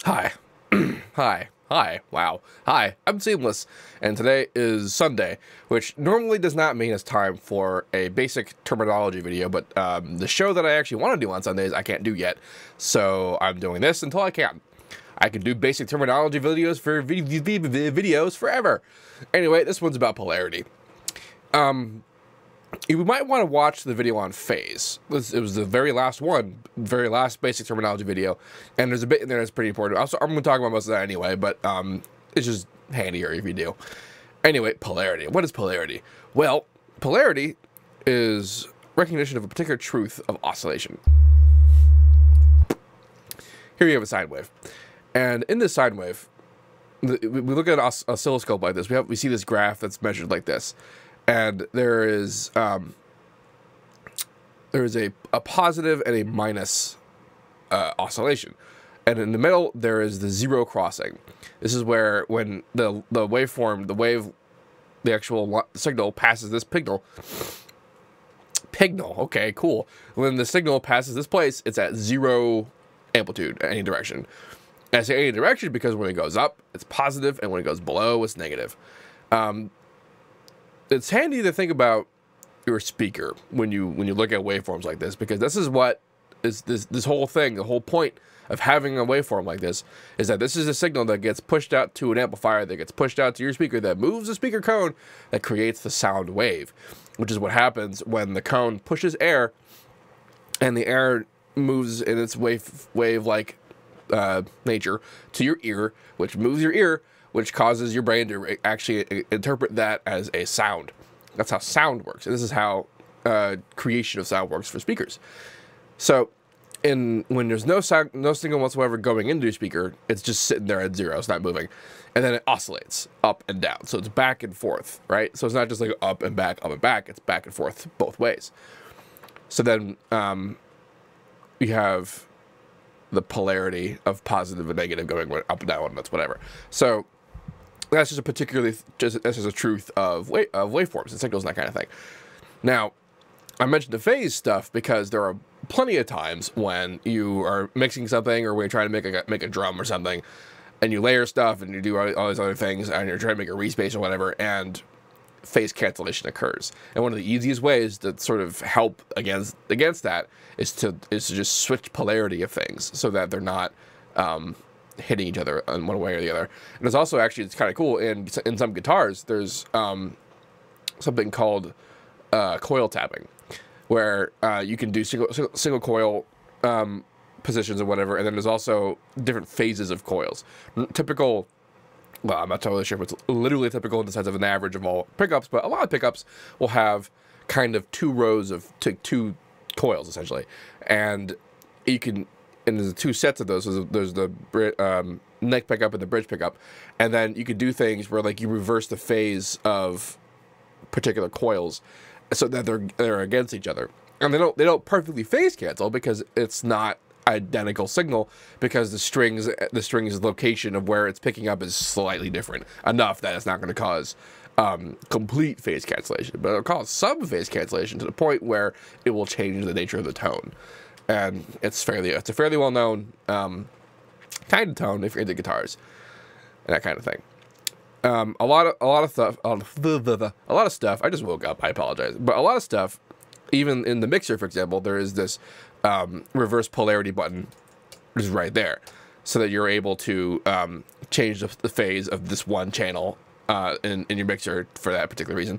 Hi. Hi. Wow. Hi, I'm Seamless, and today is Sunday, which normally does not mean it's time for a basic terminology video, but the show that I actually want to do on Sundays, I can't do yet, so I'm doing this until I can. I can do basic terminology videos for videos forever. Anyway, this one's about polarity. You might want to watch the video on phase. It was the very last one, very last basic terminology video, and there's a bit in there that's pretty important. Also, I'm going to talk about most of that anyway, but it's just handier if you do. Anyway, polarity. What is polarity? Well, polarity is recognition of a particular truth of oscillation. Here you have a sine wave, and in this sine wave, we look at an oscilloscope like this. We see this graph that's measured like this. And there is a positive and a minus oscillation, and in the middle there is the zero crossing. This is where when the actual signal passes this signal. Okay, cool. When the signal passes this place, it's at zero amplitude in any direction. And I say any direction because when it goes up, it's positive, and when it goes below, it's negative. It's handy to think about your speaker when you look at waveforms like this, because this is what is this whole thing. The whole point of having a waveform like this is that this is a signal that gets pushed out to an amplifier, that gets pushed out to your speaker, that moves the speaker cone, that creates the sound wave, which is what happens when the cone pushes air, and the air moves in its wave-like nature to your ear, which moves your ear, which causes your brain to actually interpret that as a sound. That's how sound works, and this is how creation of sound works for speakers. So, when there's no sound, no signal whatsoever going into your speaker, it's just sitting there at zero, it's not moving, and then it oscillates up and down. So it's back and forth, right? So it's not just like up and back, it's back and forth both ways. So then you have the polarity of positive and negative going up and down, that's whatever. So that's just a truth of waveforms and signals and that kind of thing. Now, I mentioned the phase stuff because there are plenty of times when you are mixing something, or when you're trying to make a drum or something, and you layer stuff and you do all these other things, and you're trying to make a respace or whatever, and phase cancellation occurs. And one of the easiest ways to sort of help against that is to just switch polarity of things so that they're not hitting each other in one way or the other. And it's also actually, it's kind of cool, in some guitars there's something called coil tapping, where you can do single coil positions or whatever, and then there's also different phases of coils. Typical, well, I'm not totally sure if it's literally typical in the sense of an average of all pickups, but a lot of pickups will have kind of two rows of two coils essentially, and you can. And there's two sets of those. So there's the neck pickup and the bridge pickup, and then you could do things where, like, you reverse the phase of particular coils, so that they're against each other, and they don't perfectly phase cancel because it's not identical signal, because the strings location of where it's picking up is slightly different enough that it's not going to cause complete phase cancellation, but it'll cause some phase cancellation to the point where it will change the nature of the tone. And it's a fairly well-known kind of tone if you're into guitars and that kind of thing. A lot of stuff. I just woke up. I apologize, but a lot of stuff, even in the mixer, for example, there is this reverse polarity button, which is right there, so that you're able to change the phase of this one channel in your mixer for that particular reason.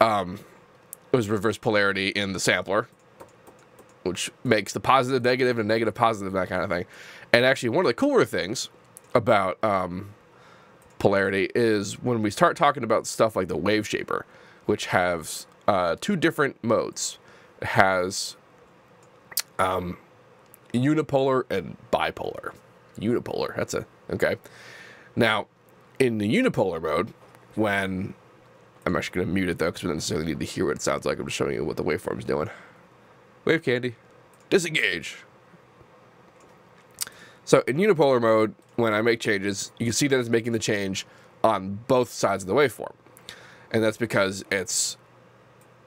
It was reverse polarity in the sampler, which makes the positive negative and negative positive, that kind of thing. And actually, one of the cooler things about polarity is when we start talking about stuff like the wave shaper, which has two different modes. It has unipolar and bipolar. Unipolar, okay. Now, in the unipolar mode, when I'm actually going to mute it though, because we don't necessarily need to hear what it sounds like. I'm just showing you what the waveform's doing. Wave candy. Disengage. So in unipolar mode, when I make changes, you can see that it's making the change on both sides of the waveform. And that's because this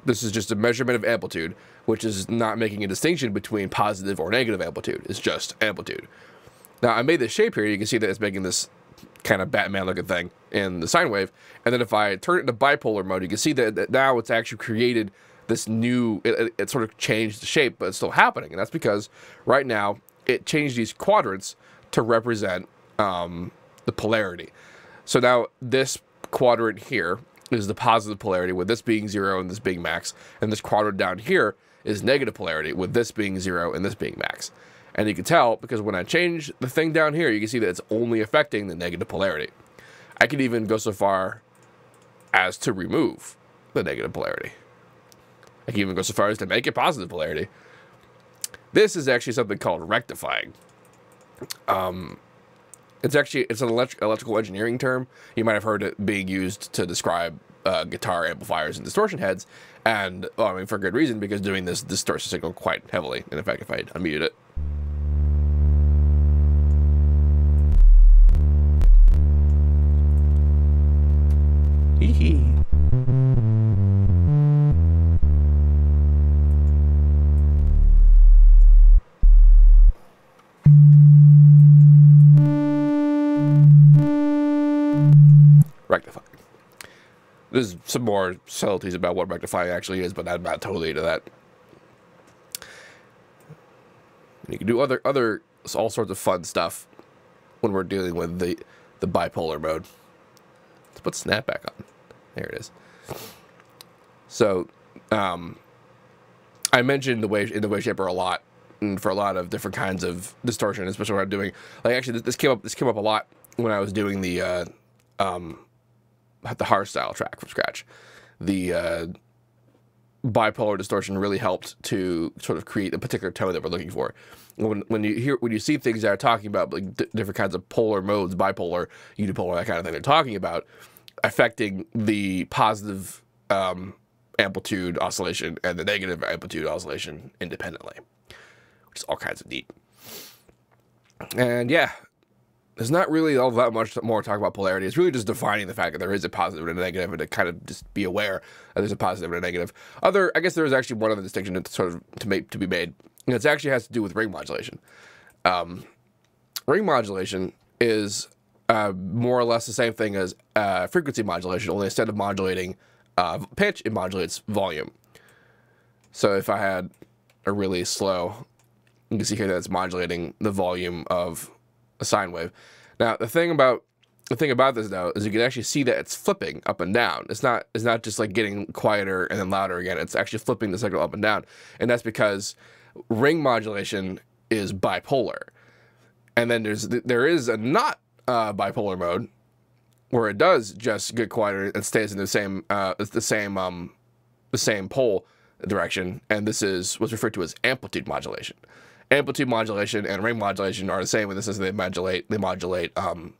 is just a measurement of amplitude, which is not making a distinction between positive or negative amplitude. It's just amplitude. Now, I made this shape here. You can see that it's making this kind of Batman-looking thing in the sine wave. And then if I turn it into bipolar mode, you can see that now it's actually created this new, it sort of changed the shape, but it's still happening. And that's because right now it changed these quadrants to represent the polarity. So now this quadrant here is the positive polarity, with this being 0 and this being max. And this quadrant down here is negative polarity, with this being 0 and this being max. And you can tell, because when I change the thing down here, you can see that it's only affecting the negative polarity. I could even go so far as to remove the negative polarity. I can even go so far as to make it positive polarity. This is actually something called rectifying. It's an electrical engineering term. You might have heard it being used to describe guitar amplifiers and distortion heads. And, well, I mean, for good reason, because doing this distorts the signal quite heavily. And in fact, if I unmute it, rectifying. There's some more subtleties about what rectifying actually is, but I'm not totally into that. You can do all sorts of fun stuff when we're dealing with the bipolar mode. Let's put snap back on. There it is. So, I mentioned the wave shaper a lot, and for a lot of different kinds of distortion, especially when I'm doing, like, actually this came up a lot when I was doing the hardstyle track from scratch. The bipolar distortion really helped to sort of create a particular tone that we're looking for. When you see things that are talking about like different kinds of polar modes, bipolar, unipolar, that kind of thing, they're talking about affecting the positive amplitude oscillation and the negative amplitude oscillation independently, which is all kinds of neat. And yeah, there's not really all that much more to talk about polarity. It's really just defining the fact that there is a positive and a negative, and to kind of just be aware that there's a positive and a negative. I guess there is actually one other distinction to sort of to be made, and it actually has to do with ring modulation. Ring modulation is more or less the same thing as frequency modulation, only instead of modulating pitch, it modulates volume. So if I had a really slow, you can see here that it's modulating the volume of a sine wave. Now the thing about this though is you can actually see that it's flipping up and down. It's not just like getting quieter and then louder again. It's actually flipping the signal up and down, and that's because ring modulation is bipolar. And then there is a not bipolar mode where it does just get quieter and stays in the same pole direction, and this is what's referred to as amplitude modulation. Amplitude modulation and ring modulation are the same in the sense that they modulate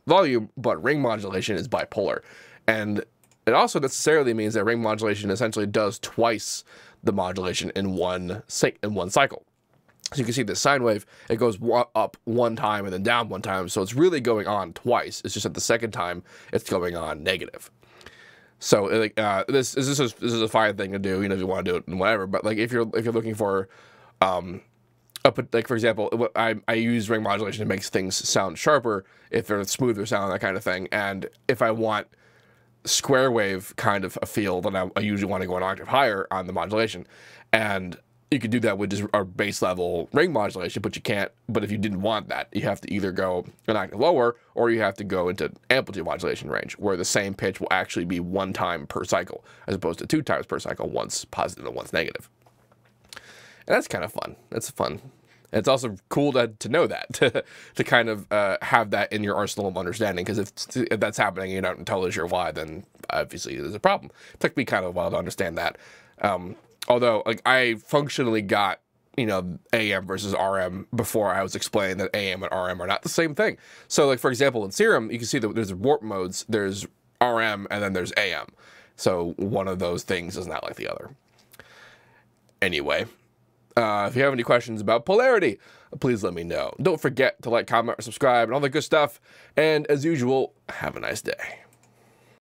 volume, but ring modulation is bipolar. And it also necessarily means that ring modulation essentially does twice the modulation in one cycle. So you can see the sine wave, it goes up one time and then down one time, so it's really going on twice. It's just that the second time it's going on negative. So this is a fine thing to do, you know, if you want to do it and whatever. But like if you're looking for like for example, I use ring modulation to make things sound sharper, if they're smoother sound, that kind of thing. And if I want square wave kind of a feel, then I usually want to go an octave higher on the modulation. And you could do that with just our base level ring modulation, but you can't. But if you didn't want that, you have to either go an octave lower, or you have to go into amplitude modulation range, where the same pitch will actually be one time per cycle, as opposed to 2 times per cycle, once positive and once negative. And that's kind of fun. That's fun. And it's also cool to know that, to kind of have that in your arsenal of understanding, because if that's happening and you're not entirely sure why, then obviously there's a problem. It took me kind of a while to understand that. Although, like, I functionally got, you know, AM versus RM before I was explaining that AM and RM are not the same thing. So, like, for example, in Serum, you can see that there's warp modes, there's RM, and then there's AM. So one of those things is not like the other. Anyway, if you have any questions about polarity, please let me know. Don't forget to like, comment, or subscribe, and all that good stuff. And as usual, have a nice day.